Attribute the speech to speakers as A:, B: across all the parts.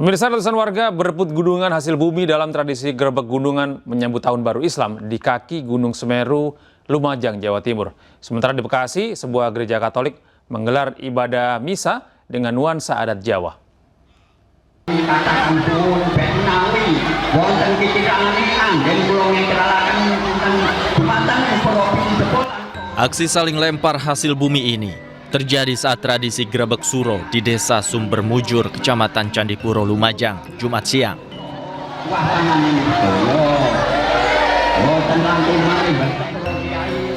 A: Pemirsa, ratusan warga berebut gunungan hasil bumi dalam tradisi grebek gunungan menyambut Tahun Baru Islam di kaki Gunung Semeru, Lumajang, Jawa Timur. Sementara di Bekasi, sebuah gereja Katolik menggelar ibadah misa dengan nuansa adat Jawa.
B: Aksi saling lempar hasil bumi ini terjadi saat tradisi grebek suro di Desa Sumbermujur, Kecamatan Candipuro, Lumajang, Jumat siang.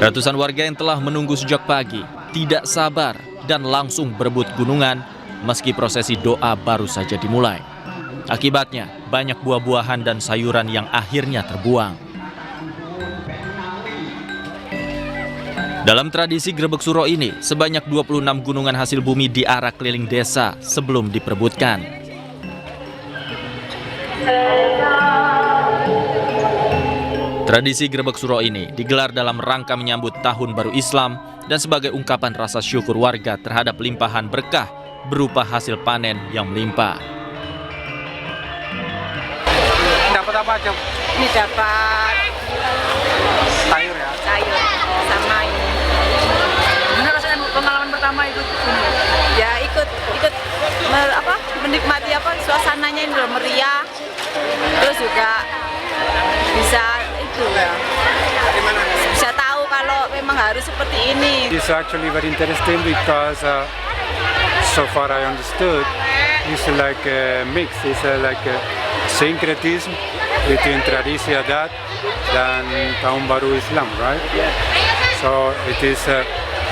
B: Ratusan warga yang telah menunggu sejak pagi tidak sabar dan langsung berebut gunungan meski prosesi doa baru saja dimulai. Akibatnya, banyak buah-buahan dan sayuran yang akhirnya terbuang. Dalam tradisi grebek suro ini, sebanyak 26 gunungan hasil bumi diarak keliling desa sebelum diperebutkan. Tradisi grebek suro ini digelar dalam rangka menyambut Tahun Baru Islam dan sebagai ungkapan rasa syukur warga terhadap limpahan berkah berupa hasil panen yang melimpah.
C: Dapat apa aja?
D: Ini dapat
C: Sayur ya?
D: sayur sama ini.
C: Gimana rasanya pengalaman pertama ikut ini?
D: Ya ikut menikmati suasananya ini loh, meriah. Terus juga bisa bisa tahu kalau memang harus seperti ini.
E: It's actually very interesting because so far I understood it's like a mix. It's like a syncretism between tradisi adat dan Tahun Baru Islam, right? So it is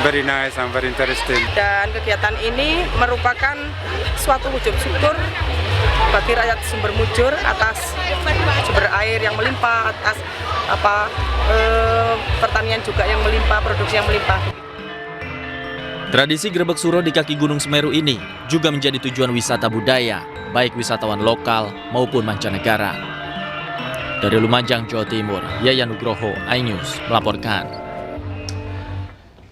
E: very nice and very interesting.
F: Dan kegiatan ini merupakan suatu wujud syukur bagi rakyat Sumbermujur atas sumber air yang melimpah, atas pertanian juga yang melimpah, produksi yang melimpah.
B: Tradisi grebek suro di kaki Gunung Semeru ini juga menjadi tujuan wisata budaya, baik wisatawan lokal maupun mancanegara. Dari Lumajang, Jawa Timur, Yayan Nugroho, iNews melaporkan.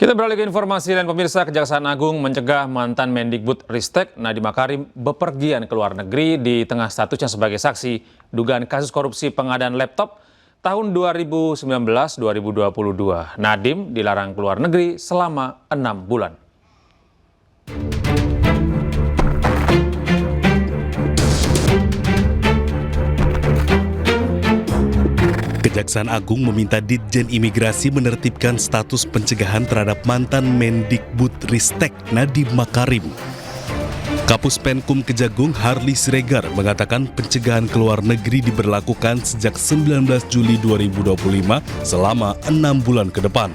A: Kita beralih ke informasi lain, pemirsa. Kejaksaan Agung mencegah mantan Mendikbud Ristek Nadiem Makarim bepergian ke luar negeri di tengah statusnya sebagai saksi dugaan kasus korupsi pengadaan laptop tahun 2019-2022. Nadiem dilarang keluar negeri selama 6 bulan.
G: Kejaksaan Agung meminta Ditjen Imigrasi menertibkan status pencegahan terhadap mantan Mendikbud Ristek Nadiem Makarim. Kapus Penkum Kejagung Harli Siregar mengatakan pencegahan ke luar negeri diberlakukan sejak 19 Juli 2025 selama 6 bulan ke depan.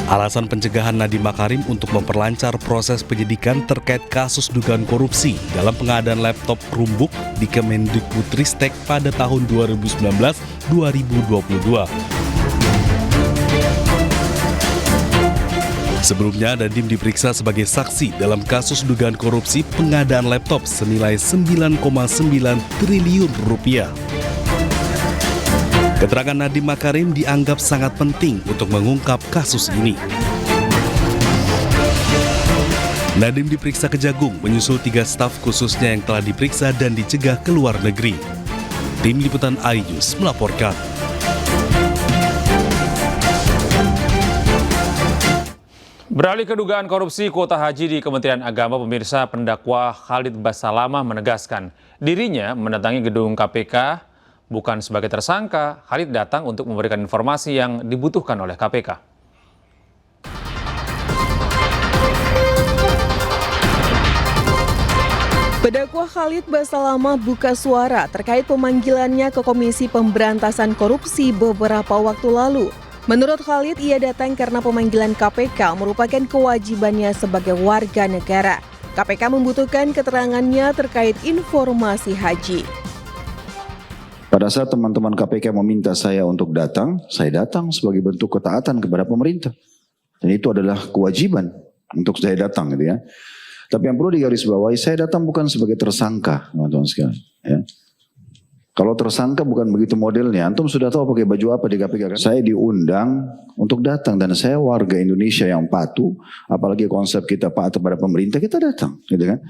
G: Alasan pencegahan Nadiem Makarim untuk memperlancar proses penyidikan terkait kasus dugaan korupsi dalam pengadaan laptop Chromebook di Kemendikbudristek pada tahun 2019-2022. Sebelumnya, Nadiem diperiksa sebagai saksi dalam kasus dugaan korupsi pengadaan laptop senilai 9,9 triliun rupiah. Keterangan Nadiem Makarim dianggap sangat penting untuk mengungkap kasus ini. Nadiem diperiksa Kejagung menyusul 3 staf khususnya yang telah diperiksa dan dicegah ke luar negeri. Tim Liputan iNews melaporkan.
A: Beralih ke dugaan korupsi kuota haji di Kementerian Agama, pemirsa, pendakwa Khalid Basalamah menegaskan dirinya mendatangi gedung KPK bukan sebagai tersangka. Khalid datang untuk memberikan informasi yang dibutuhkan oleh KPK.
H: Pendakwa Khalid Basalamah buka suara terkait pemanggilannya ke Komisi Pemberantasan Korupsi beberapa waktu lalu. Menurut Khalid, ia datang karena pemanggilan KPK merupakan kewajibannya sebagai warga negara. KPK membutuhkan keterangannya terkait informasi haji.
I: Pada saat teman-teman KPK meminta saya untuk datang, saya datang sebagai bentuk ketaatan kepada pemerintah. Dan itu adalah kewajiban untuk saya datang, gitu ya. Tapi yang perlu digarisbawahi, saya datang bukan sebagai tersangka, teman-teman sekalian. Ya. Kalau tersangka bukan begitu modelnya, antum sudah tahu pakai baju apa di KPK kan? Saya diundang untuk datang dan saya warga Indonesia yang patuh, apalagi konsep kita patuh pada pemerintah, kita datang, gitu kan?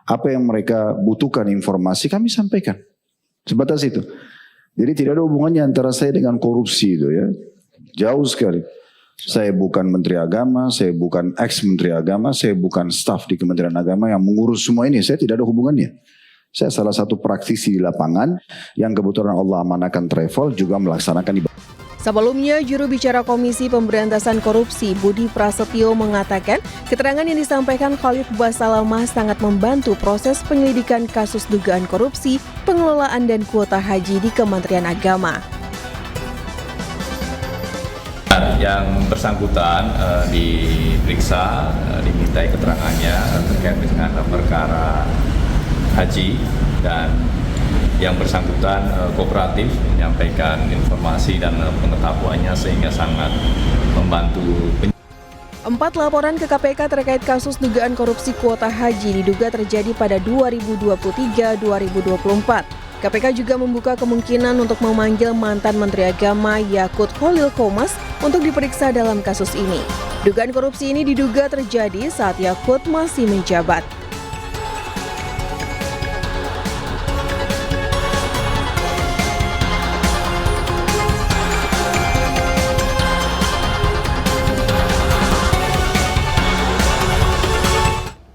I: Apa yang mereka butuhkan informasi kami sampaikan. Sebatas itu. Jadi tidak ada hubungannya antara saya dengan korupsi itu ya. Jauh sekali. Saya bukan Menteri Agama, saya bukan ex-Menteri Agama, saya bukan staf di Kementerian Agama yang mengurus semua ini. Saya tidak ada hubungannya. Saya salah satu praktisi di lapangan yang kebetulan Allah amanahkan travel juga melaksanakan ibadah.
H: Sebelumnya, juru bicara Komisi Pemberantasan Korupsi Budi Prasetyo mengatakan keterangan yang disampaikan Khalid Basalamah sangat membantu proses penyelidikan kasus dugaan korupsi, pengelolaan dan kuota haji di Kementerian Agama.
J: Yang bersangkutan diperiksa, dimintai keterangannya terkait dengan perkara haji dan yang bersangkutan kooperatif menyampaikan informasi dan pengetahuannya sehingga sangat membantu.
H: 4 laporan ke KPK terkait kasus dugaan korupsi kuota haji diduga terjadi pada 2023-2024. KPK juga membuka kemungkinan untuk memanggil mantan Menteri Agama Yakut Khalil Qomas untuk diperiksa dalam kasus ini. Dugaan korupsi ini diduga terjadi saat Yakut masih menjabat.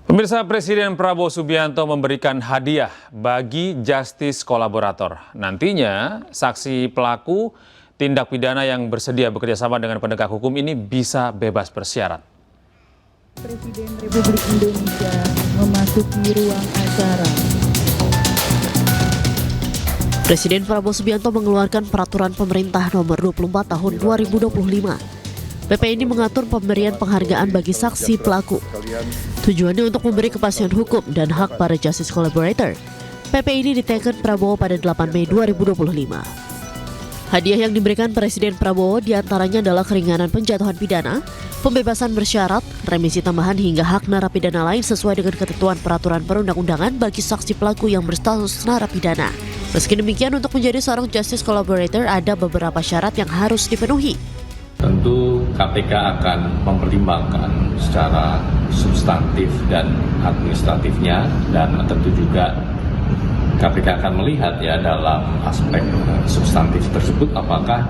A: Pemirsa, Presiden Prabowo Subianto memberikan hadiah bagi justice kolaborator. Nantinya, saksi pelaku tindak pidana yang bersedia bekerjasama dengan penegak hukum ini bisa bebas bersyarat.
K: Presiden Republik Indonesia memasuki ruang acara.
L: Presiden Prabowo Subianto mengeluarkan peraturan pemerintah nomor 24 tahun 2025. PP ini mengatur pemberian penghargaan bagi saksi pelaku. Tujuannya untuk memberi kepastian hukum dan hak para justice collaborator. PP ini diteken Prabowo pada 8 Mei 2025. Hadiah yang diberikan Presiden Prabowo diantaranya adalah keringanan penjatuhan pidana, pembebasan bersyarat, remisi tambahan hingga hak narapidana lain sesuai dengan ketentuan peraturan perundang-undangan bagi saksi pelaku yang berstatus narapidana. Meski demikian, untuk menjadi seorang justice collaborator ada beberapa syarat yang harus dipenuhi.
J: Tentu KPK akan mempertimbangkan secara substantif dan administratifnya, dan tentu juga KPK akan melihat ya dalam aspek substantif tersebut apakah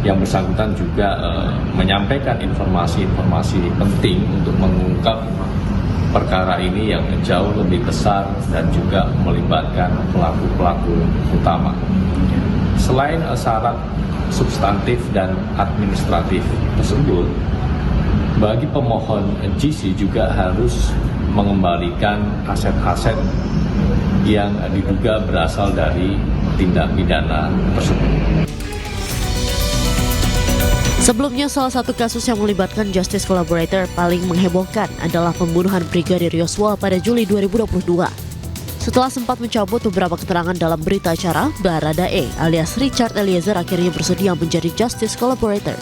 J: yang bersangkutan juga menyampaikan informasi-informasi penting untuk mengungkap perkara ini yang jauh lebih besar dan juga melibatkan pelaku-pelaku utama. Selain syarat substantif dan administratif tersebut, bagi pemohon GC juga harus mengembalikan aset-aset yang diduga berasal dari tindak pidana tersebut.
L: Sebelumnya, salah satu kasus yang melibatkan justice collaborator paling menghebohkan adalah pembunuhan Brigadir Yosua pada Juli 2022. Setelah sempat mencabut beberapa keterangan dalam berita acara, Baradae alias Richard Eliezer akhirnya bersedia menjadi justice collaborator.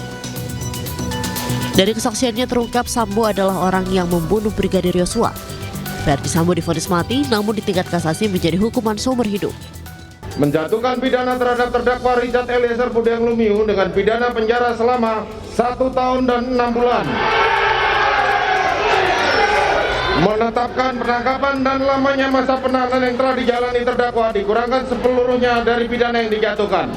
L: Dari kesaksiannya terungkap Sambo adalah orang yang membunuh Brigadir Yosua. Verdi Sambo divonis mati, namun di tingkat kasasi menjadi hukuman seumur hidup.
M: Menjatuhkan pidana terhadap terdakwa Richard Eliezer Budiang Lumiu dengan pidana penjara selama 1 tahun dan 6 bulan. Menetapkan penangkapan dan lamanya masa penahanan yang telah dijalani terdakwa dikurangkan sepeluruhnya dari pidana yang dijatuhkan.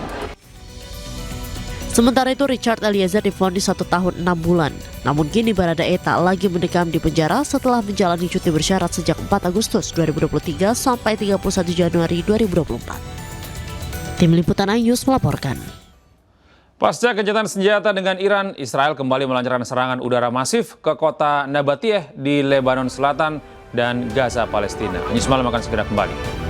L: Sementara itu, Richard Eliezer divonis 1 tahun 6 bulan. Namun kini Baradae tak lagi mendekam di penjara setelah menjalani cuti bersyarat sejak 4 Agustus 2023 sampai 31 Januari 2024. Tim Liputan iNews melaporkan.
A: Pasca gencatan senjata dengan Iran, Israel kembali melancarkan serangan udara masif ke kota Nabatiyeh di Lebanon Selatan dan Gaza, Palestina. News Malam akan segera kembali.